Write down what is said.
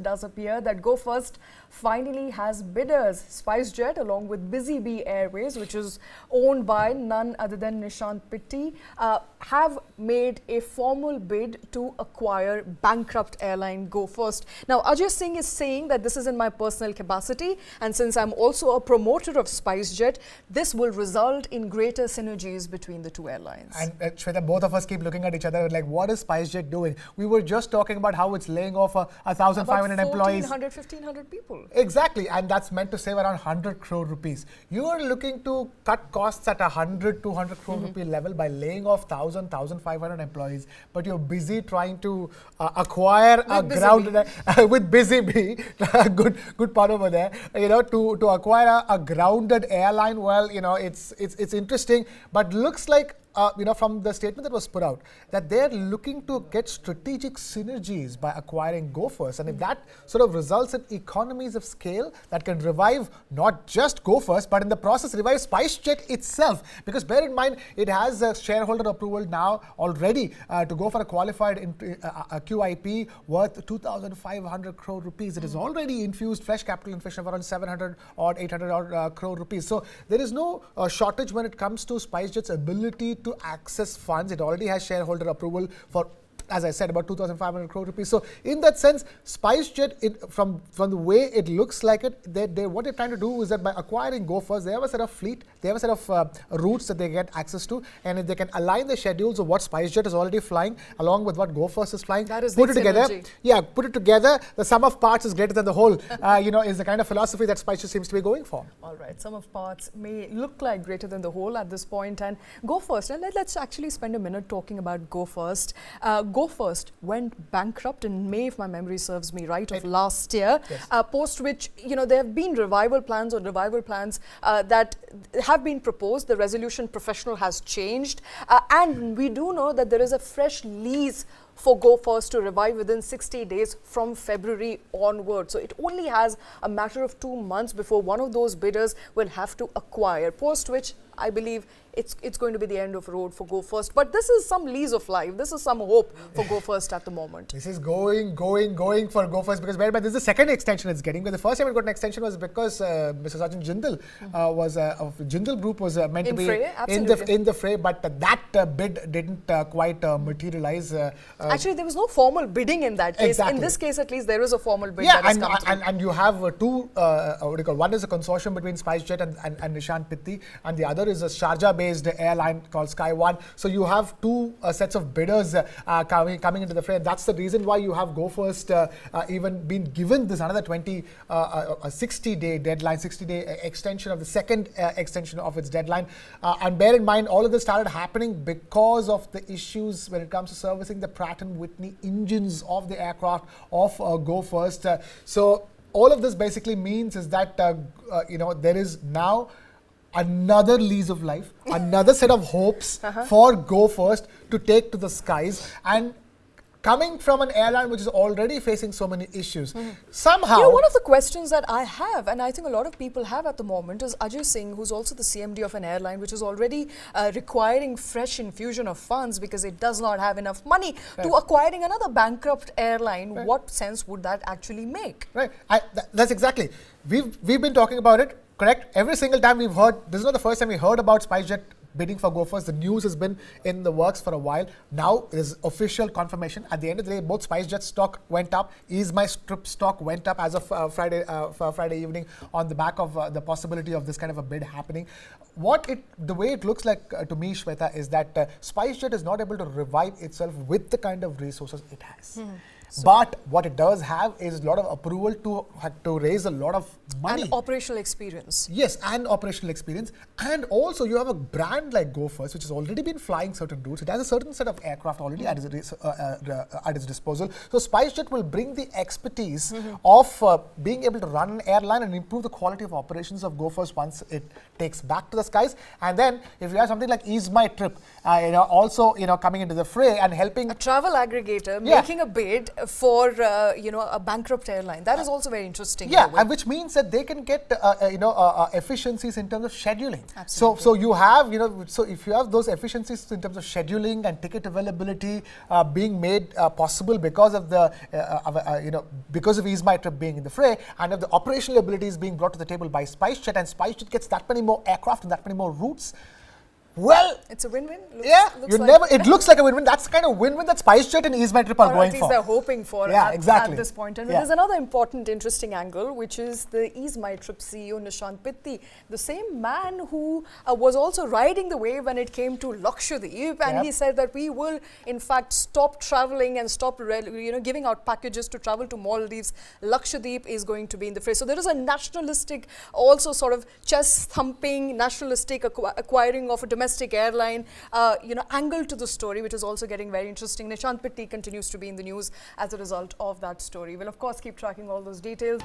it does appear that Go First finally has bidders. SpiceJet, along with Busy Bee Airways, which is owned by none other than Nishant, have made a formal bid to acquire bankrupt airline Go First. Now, Ajay Singh is saying that this is in my personal capacity, and since I'm also a promoter of SpiceJet, this will result in greater synergies between the two airlines. And Shweta, both of us keep looking at each other like, what is SpiceJet doing? We were just talking about how it's laying off 1,500 employees. 1,500 people. Exactly, and that's meant to save around 100 crore rupees. You are looking to cut costs at 100, 200 crore rupee level by laying off 1,500 employees, but you're busy trying to acquire a grounded with Busy Bee, good part over there. To acquire a grounded airline. Well, it's interesting, but looks like from the statement that was put out, that they're looking to get strategic synergies by acquiring Go First. And if that sort of results in economies of scale that can revive not just Go First, but in the process revive SpiceJet itself. Because bear in mind, it has a shareholder approval now already to go for a qualified a QIP worth 2,500 crore rupees. It has already infused fresh capital infusion of around 700 or 800 crore rupees. So there is no shortage when it comes to SpiceJet's ability to access funds. It already has shareholder approval for, as I said, about 2,500 crore rupees. So in that sense, SpiceJet, from the way it looks like it, what they're trying to do is that by acquiring Go First, they have a set of fleet, they have a set of routes that they get access to, and if they can align the schedules of what SpiceJet is already flying along with what Go First is flying, that is put it together. Yeah, put it together. The sum of parts is greater than the whole. Is the kind of philosophy that SpiceJet seems to be going for. All right, sum of parts may look like greater than the whole at this point, and Go First. And let's actually spend a minute talking about Go First. Go First went bankrupt in May, if my memory serves me right, of last year, yes. Post which, there have been revival plans that have been proposed. The resolution professional has changed, and we do know that there is a fresh lease for Go First to revive within 60 days from February onward. So it only has a matter of 2 months before one of those bidders will have to acquire, post which I believe it's going to be the end of road for Go First. But this is some lease of life. This is some hope for Go First at the moment. This is going for Go First, because this is the second extension it's getting. But the first time it got an extension was because Mr. Sachin Jindal Jindal Group was meant to be in the fray, but that bid didn't quite materialize. Actually, there was no formal bidding in that case. Exactly. In this case, at least, there is a formal bid that has come through. And you have two, one is a consortium between SpiceJet and Nishant Pitti, and the other is a Sharjah-based airline called Sky One. So you have two sets of bidders coming into the fray. And that's the reason why you have Go First even been given this another 60-day deadline, 60-day extension of the second extension of its deadline. And bear in mind, all of this started happening because of the issues when it comes to servicing the Pratt & Whitney engines of the aircraft of Go First. So all of this basically means is that there is now another lease of life, another set of hopes for Go First to take to the skies, and coming from an airline which is already facing so many issues. Somehow, one of the questions that I have, and I think a lot of people have at the moment, is Ajay Singh, who's also the CMD of an airline which is already requiring fresh infusion of funds because it does not have enough money, to acquiring another bankrupt airline. What sense would that actually make? Right. That's exactly. We've been talking about it. Correct. Every single time we've heard, this is not the first time we heard about SpiceJet bidding for Go First. The news has been in the works for a while. Now there's official confirmation. At the end of the day, both SpiceJet stock went up. EaseMyTrip stock went up as of Friday evening on the back of the possibility of this kind of a bid happening. The way it looks like to me, Shweta, is that SpiceJet is not able to revive itself with the kind of resources it has. But what it does have is a lot of approval to raise a lot of money. And operational experience. Yes, and operational experience. And also you have a brand like Go First, which has already been flying certain routes. It has a certain set of aircraft already at its disposal. So SpiceJet will bring the expertise of being able to run an airline and improve the quality of operations of Go First once it takes back to the skies. And then if you have something like EaseMyTrip, also coming into the fray and helping a travel aggregator making a bid for a bankrupt airline. That is also very interesting. Yeah, and which means that they can get efficiencies in terms of scheduling. Absolutely. So you have so if you have those efficiencies in terms of scheduling and ticket availability being made possible because of the because of Ease My Trip being in the fray, and if the operational abilities being brought to the table by SpiceJet, and SpiceJet gets that many more aircraft and that many more routes. Well, it's a win-win. It looks like a win-win. That's the kind of win-win that SpiceJet and Ease My Trip are going at least for. They're hoping for exactly. at this point. And there's another important, interesting angle, which is the Ease My Trip CEO, Nishant Pitti, the same man who was also riding the wave when it came to Lakshadweep, and he said that we will, in fact, stop traveling and stop giving out packages to travel to Maldives. Lakshadweep is going to be in the fray. So there is a nationalistic, also sort of chest-thumping, nationalistic acquiring of a domestic airline, angle to the story, which is also getting very interesting. Nishant Pitti continues to be in the news as a result of that story. We'll, of course, keep tracking all those details.